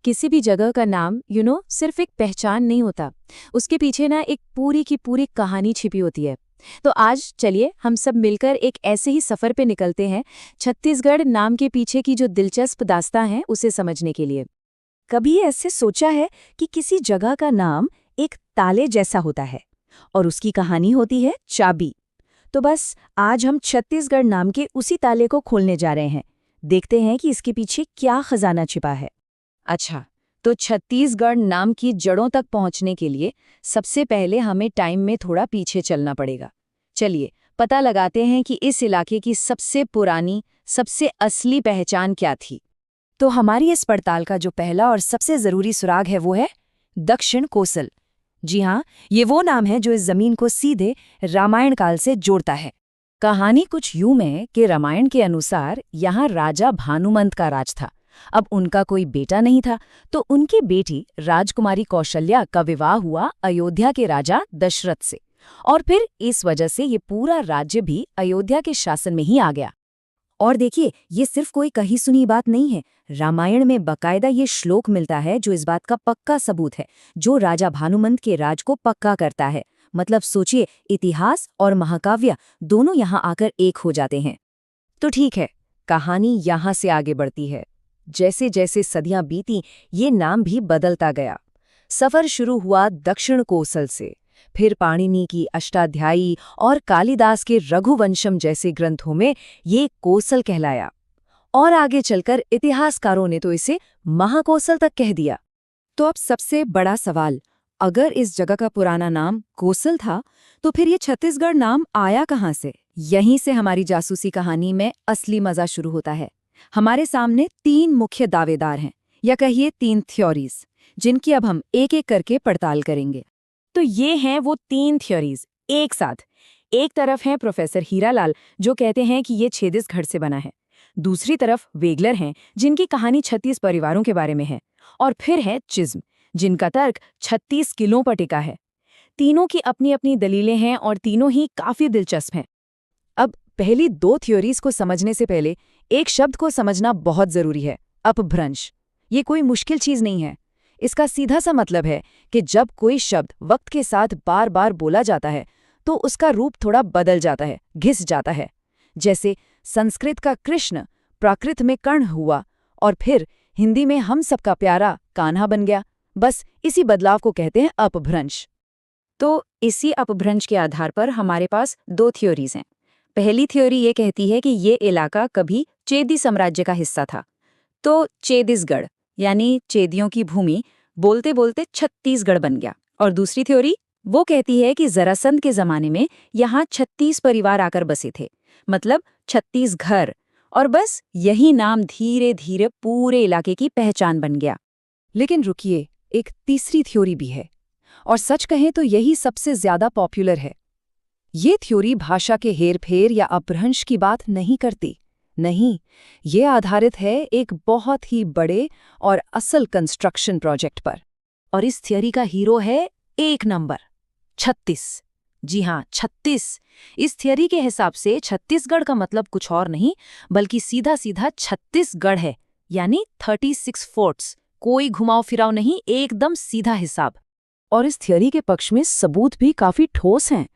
किसी भी जगह का नाम सिर्फ एक पहचान नहीं होता। उसके पीछे ना एक पूरी की पूरी कहानी छिपी होती है। तो आज चलिए हम सब मिलकर एक ऐसे ही सफर पे निकलते हैं, छत्तीसगढ़ नाम के पीछे की जो दिलचस्प दास्तां है उसे समझने के लिए। कभी ऐसे सोचा है कि किसी जगह का नाम एक ताले जैसा होता है और उसकी कहानी होती है चाबी। तो बस आज हम छत्तीसगढ़ नाम के उसी ताले को खोलने जा रहे हैं। देखते हैं कि इसके पीछे क्या खजाना छिपा है। अच्छा, तो छत्तीसगढ़ नाम की जड़ों तक पहुंचने के लिए सबसे पहले हमें टाइम में थोड़ा पीछे चलना पड़ेगा। चलिए पता लगाते हैं कि इस इलाके की सबसे पुरानी, सबसे असली पहचान क्या थी। तो हमारी इस पड़ताल का जो पहला और सबसे जरूरी सुराग है वो है दक्षिण कोसल। जी हाँ, ये वो नाम है जो इस जमीन को सीधे रामायण काल से जोड़ता है। कहानी कुछ यूं है कि रामायण के अनुसार यहाँ राजा भानुमंत का राज था। अब उनका कोई बेटा नहीं था, तो उनकी बेटी राजकुमारी कौशल्या का विवाह हुआ अयोध्या के राजा दशरथ से, और फिर इस वजह से ये पूरा राज्य भी अयोध्या के शासन में ही आ गया। और देखिए, ये सिर्फ कोई कही सुनी बात नहीं है। रामायण में बकायदा ये श्लोक मिलता है जो इस बात का पक्का सबूत है, जो राजा भानुमंत के राज को पक्का करता है। मतलब सोचिए, इतिहास और महाकाव्य दोनों यहाँ आकर एक हो जाते हैं। तो ठीक है, कहानी यहाँ से आगे बढ़ती है। जैसे जैसे सदियां बीती, ये नाम भी बदलता गया। सफर शुरू हुआ दक्षिण कोसल से, फिर पाणिनि की अष्टाध्यायी और कालिदास के रघुवंशम जैसे ग्रंथों में ये कोसल कहलाया, और आगे चलकर इतिहासकारों ने तो इसे महाकोसल तक कह दिया। तो अब सबसे बड़ा सवाल, अगर इस जगह का पुराना नाम कोसल था, तो फिर ये छत्तीसगढ़ नाम आया कहाँ से? यहीं से हमारी जासूसी कहानी में असली मजा शुरू होता है। हमारे सामने 3 मुख्य दावेदार हैं, या कहिए 3 थ्योरीज, जिनकी अब हम एक एक करके पड़ताल करेंगे। तो ये हैं वो 3 थ्योरीज एक साथ। एक तरफ हैं प्रोफेसर हीरालाल, जो कहते हैं कि ये छत्तीसगढ़ से बना है। दूसरी तरफ वेगलर हैं, जिनकी कहानी 36 परिवारों के बारे में है। और फिर है चिज्म, जिनका तर्क 36 किलों पर टिका है। तीनों की अपनी अपनी दलीलें हैं और तीनों ही काफी दिलचस्प हैं। अब पहली 2 थ्योरीज को समझने से पहले एक शब्द को समझना बहुत जरूरी है, अपभ्रंश। ये कोई मुश्किल चीज नहीं है। इसका सीधा सा मतलब है कि जब कोई शब्द वक्त के साथ बार बार बोला जाता है, तो उसका रूप थोड़ा बदल जाता है, घिस जाता है। जैसे संस्कृत का कृष्ण प्राकृत में कर्ण हुआ, और फिर हिंदी में हम सबका प्यारा कान्हा बन गया। बस इसी बदलाव को कहते हैं अपभ्रंश। तो इसी अपभ्रंश के आधार पर हमारे पास 2 थ्योरीज हैं। पहली थ्योरी ये कहती है कि ये इलाका कभी चेदी साम्राज्य का हिस्सा था, तो चेदिसगढ़ यानी चेदियों की भूमि बोलते बोलते छत्तीसगढ़ बन गया। और दूसरी थ्योरी वो कहती है कि जरासंध के जमाने में यहाँ 36 परिवार आकर बसे थे, मतलब 36 घर, और बस यही नाम धीरे धीरे पूरे इलाके की पहचान बन गया। लेकिन रुकिए, एक तीसरी थ्योरी भी है, और सच कहें तो यही सबसे ज्यादा पॉपुलर है। ये थ्योरी भाषा के हेरफेर या अपभ्रंश की बात नहीं करती। नहीं, ये आधारित है एक बहुत ही बड़े और असल कंस्ट्रक्शन प्रोजेक्ट पर। और इस थ्योरी का हीरो है 1 नंबर, 36। जी हाँ, 36। इस थ्योरी के हिसाब से छत्तीसगढ़ का मतलब कुछ और नहीं, बल्कि सीधा सीधा छत्तीसगढ़ है, यानी 36 फोर्ट्स। कोई घुमाव फिराव नहीं, एकदम सीधा हिसाब। और इस थ्योरी के पक्ष में सबूत भी काफी ठोस हैं।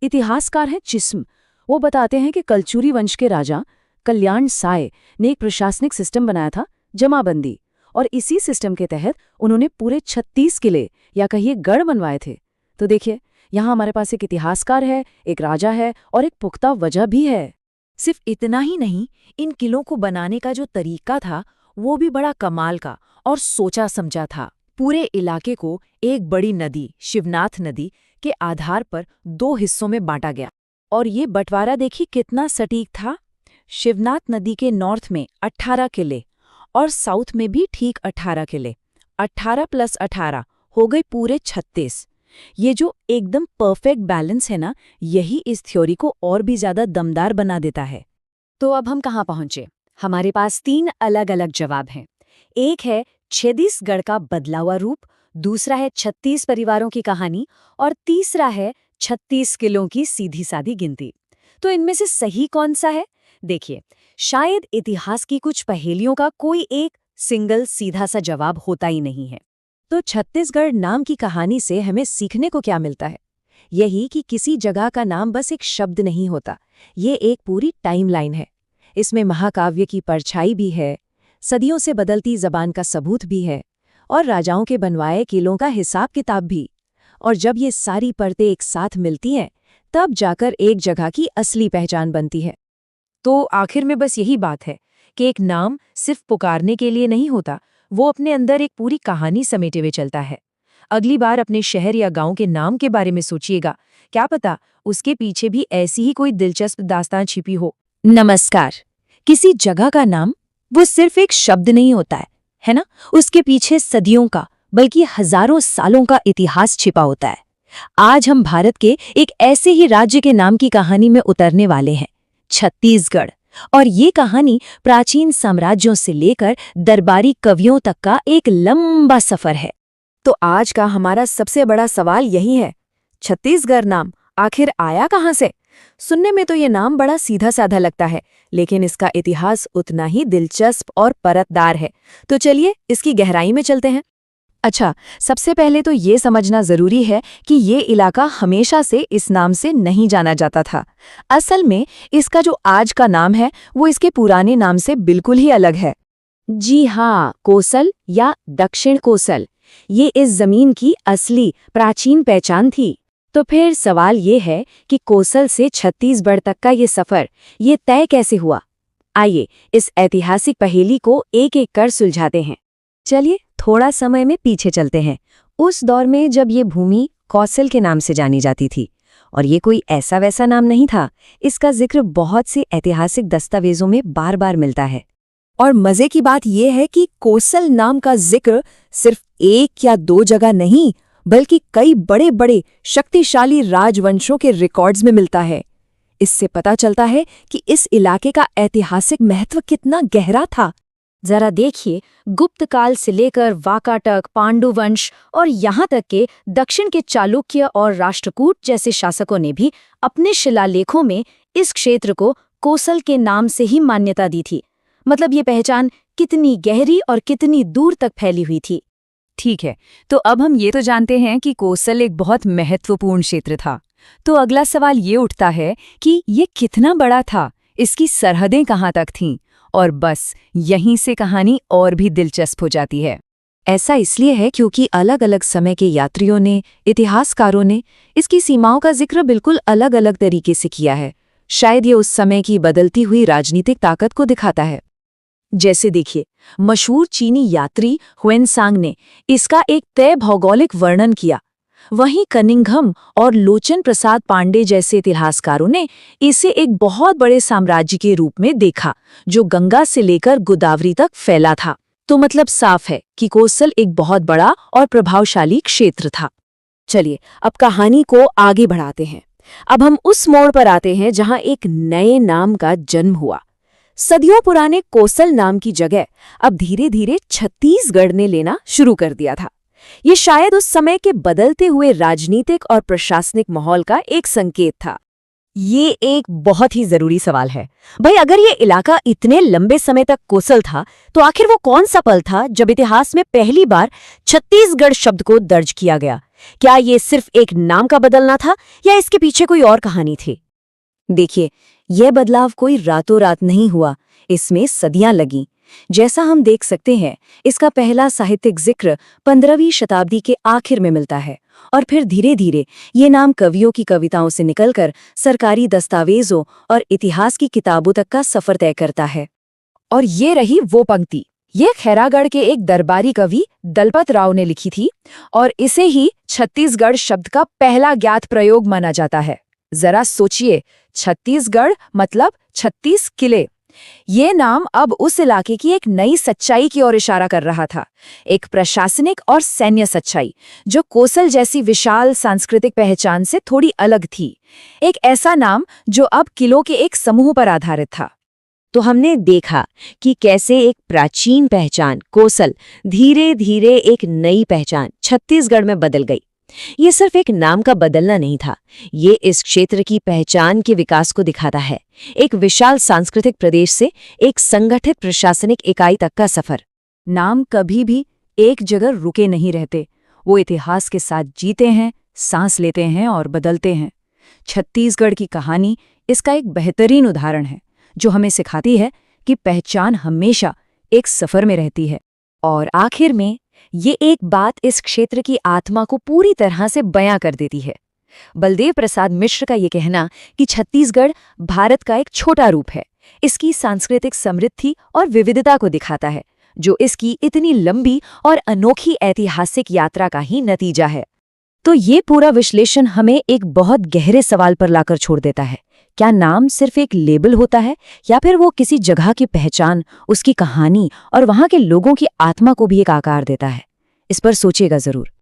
इतिहासकार हैं चिस्म। वो बताते हैं कि कलचुरी वंश के राजा कल्याण साय ने एक प्रशासनिक सिस्टम बनाया था, जमाबंदी, और इसी सिस्टम के तहत उन्होंने पूरे 36 किले या कहिए गढ़ बनवाए थे। तो देखिए, यहाँ हमारे पास एक इतिहासकार है, एक राजा है, और एक पुख्ता वजह भी है। सिर्फ इतना ही नहीं, इन किलों को बनाने का जो तरीका था वो भी बड़ा कमाल का और सोचा समझा था। पूरे इलाके को एक बड़ी नदी, शिवनाथ नदी, के आधार पर 2 हिस्सों में बांटा गया। और ये बंटवारा देखिए कितना सटीक था। शिवनाथ नदी के नॉर्थ में 18 किले और साउथ में भी ठीक 18 किले। 18 + 18 हो गए पूरे 36। ये जो एकदम परफेक्ट बैलेंस है ना, यही इस थ्योरी को और भी ज्यादा दमदार बना देता है। तो अब हम कहाँ पहुंचे? हमारे पास 3 अलग अलग जवाब हैं। एक है छत्तीसगढ़ का बदला हुआ रूप, दूसरा है 36 परिवारों की कहानी, और तीसरा है 36 किलों की सीधी सादी गिनती। तो इनमें से सही कौन सा है? देखिए, शायद इतिहास की कुछ पहेलियों का कोई एक सिंगल सीधा सा जवाब होता ही नहीं है। तो छत्तीसगढ़ नाम की कहानी से हमें सीखने को क्या मिलता है? यही कि किसी जगह का नाम बस एक शब्द नहीं होता, ये एक पूरी टाइमलाइन है। इसमें महाकाव्य की परछाई भी है, सदियों से बदलती जबान का सबूत भी है, और राजाओं के बनवाए किलों का हिसाब किताब भी। और जब ये सारी परतें एक साथ मिलती हैं, तब जाकर एक जगह की असली पहचान बनती है। तो आखिर में बस यही बात है कि एक नाम सिर्फ पुकारने के लिए नहीं होता, वो अपने अंदर एक पूरी कहानी समेटे हुए चलता है। अगली बार अपने शहर या गांव के नाम के बारे में सोचिएगा, क्या पता उसके पीछे भी ऐसी ही कोई दिलचस्प दास्तान छिपी हो। नमस्कार। किसी जगह का नाम वो सिर्फ एक शब्द नहीं होता है ना? उसके पीछे सदियों का, बल्कि हजारों सालों का इतिहास छिपा होता है। आज हम भारत के एक ऐसे ही राज्य के नाम की कहानी में उतरने वाले हैं, छत्तीसगढ़। और ये कहानी प्राचीन साम्राज्यों से लेकर दरबारी कवियों तक का एक लंबा सफर है। तो आज का हमारा सबसे बड़ा सवाल यही है, छत्तीसगढ़ नाम आखिर आया कहाँ से? सुनने में तो ये नाम बड़ा सीधा साधा लगता है, लेकिन इसका इतिहास उतना ही दिलचस्प और परतदार है। तो चलिए इसकी गहराई में चलते हैं। अच्छा, सबसे पहले तो ये समझना जरूरी है कि ये इलाका हमेशा से इस नाम से नहीं जाना जाता था। असल में इसका जो आज का नाम है वो इसके पुराने नाम से बिल्कुल ही अलग है। जी हाँ, कोसल या दक्षिण कोसल, ये इस जमीन की असली प्राचीन पहचान थी। तो फिर सवाल ये है कि कोसल से छत्तीसगढ़ तक का ये सफर, ये तय कैसे हुआ? आइए इस ऐतिहासिक पहेली को एक एक कर सुलझाते हैं। चलिए थोड़ा समय में पीछे चलते हैं, उस दौर में जब ये भूमि कौशल के नाम से जानी जाती थी। और ये कोई ऐसा वैसा नाम नहीं था, इसका जिक्र बहुत से ऐतिहासिक दस्तावेजों में बार बार मिलता है। और मजे की बात यह है कि कोसल नाम का जिक्र सिर्फ एक या दो जगह नहीं, बल्कि कई बड़े बड़े शक्तिशाली राजवंशों के रिकॉर्ड्स में मिलता है। इससे पता चलता है कि इस इलाके का ऐतिहासिक महत्व कितना गहरा था। जरा देखिए, गुप्त काल से लेकर वाकाटक, पांडु वंश और यहाँ तक के दक्षिण के चालुक्य और राष्ट्रकूट जैसे शासकों ने भी अपने शिलालेखों में इस क्षेत्र को कोसल के नाम से ही मान्यता दी थी। मतलब ये पहचान कितनी गहरी और कितनी दूर तक फैली हुई थी। ठीक है, तो अब हम ये तो जानते हैं कि कोसल एक बहुत महत्वपूर्ण क्षेत्र था। तो अगला सवाल ये उठता है कि ये कितना बड़ा था, इसकी सरहदें कहाँ तक थीं? और बस यहीं से कहानी और भी दिलचस्प हो जाती है। ऐसा इसलिए है क्योंकि अलग अलग समय के यात्रियों ने, इतिहासकारों ने इसकी सीमाओं का जिक्र बिल्कुल अलग अलग तरीके से किया है। शायद ये उस समय की बदलती हुई राजनीतिक ताकत को दिखाता है। जैसे देखिए, मशहूर चीनी यात्री हुएनसांग ने इसका एक तय भौगोलिक वर्णन किया। वहीं कनिंघम और लोचन प्रसाद पांडे जैसे इतिहासकारों ने इसे एक बहुत बड़े साम्राज्य के रूप में देखा, जो गंगा से लेकर गोदावरी तक फैला था। तो मतलब साफ है कि कोसल एक बहुत बड़ा और प्रभावशाली क्षेत्र था। चलिए अब कहानी को आगे बढ़ाते हैं। अब हम उस मोड़ पर आते हैं जहां एक नए नाम का जन्म हुआ। सदियों पुराने कोसल नाम की जगह अब धीरे धीरे छत्तीसगढ़ ने लेना शुरू कर दिया था। ये शायद उस समय के बदलते हुए राजनीतिक और प्रशासनिक माहौल का एक संकेत था। ये एक बहुत ही जरूरी सवाल है भाई, अगर ये इलाका इतने लंबे समय तक कोसल था, तो आखिर वो कौन सा पल था जब इतिहास में पहली बार छत्तीसगढ़ शब्द को दर्ज किया गया? क्या ये सिर्फ एक नाम का बदलना था या इसके पीछे कोई और कहानी थी? देखिए, यह बदलाव कोई रातों रात नहीं हुआ, इसमें सदियां लगीं। जैसा हम देख सकते हैं, इसका पहला साहित्यिक जिक्र 15वीं शताब्दी के आखिर में मिलता है और फिर धीरे धीरे ये नाम कवियों की कविताओं से निकलकर सरकारी दस्तावेजों और इतिहास की किताबों तक का सफर तय करता है। और ये रही वो पंक्ति, ये खैरागढ़ के एक दरबारी कवि दलपत राव ने लिखी थी और इसे ही छत्तीसगढ़ शब्द का पहला ज्ञात प्रयोग माना जाता है। जरा सोचिए, छत्तीसगढ़ मतलब 36 किले। ये नाम अब उस इलाके की एक नई सच्चाई की ओर इशारा कर रहा था, एक प्रशासनिक और सैन्य सच्चाई जो कोसल जैसी विशाल सांस्कृतिक पहचान से थोड़ी अलग थी। एक ऐसा नाम जो अब किलों के एक समूह पर आधारित था। तो हमने देखा कि कैसे एक प्राचीन पहचान कोसल धीरे धीरे एक नई पहचान छत्तीसगढ़ में बदल गई। ये सिर्फ एक नाम का बदलना नहीं था, ये इस क्षेत्र की पहचान के विकास को दिखाता है, एक विशाल सांस्कृतिक प्रदेश से एक संगठित प्रशासनिक इकाई तक का सफर। नाम कभी भी एक जगह रुके नहीं रहते, वो इतिहास के साथ जीते हैं, सांस लेते हैं और बदलते हैं। छत्तीसगढ़ की कहानी इसका एक बेहतरीन उदाहरण है, जो हमें सिखाती है कि पहचान हमेशा एक सफर में रहती है। और आखिर में ये एक बात इस क्षेत्र की आत्मा को पूरी तरह से बयां कर देती है। बलदेव प्रसाद मिश्र का ये कहना कि छत्तीसगढ़ भारत का एक छोटा रूप है, इसकी सांस्कृतिक समृद्धि और विविधता को दिखाता है, जो इसकी इतनी लंबी और अनोखी ऐतिहासिक यात्रा का ही नतीजा है। तो ये पूरा विश्लेषण हमें एक बहुत गहरे सवाल पर लाकर छोड़ देता है। क्या नाम सिर्फ एक लेबल होता है, या फिर वो किसी जगह की पहचान, उसकी कहानी और वहाँ के लोगों की आत्मा को भी एक आकार देता है? इस पर सोचिएगा जरूर।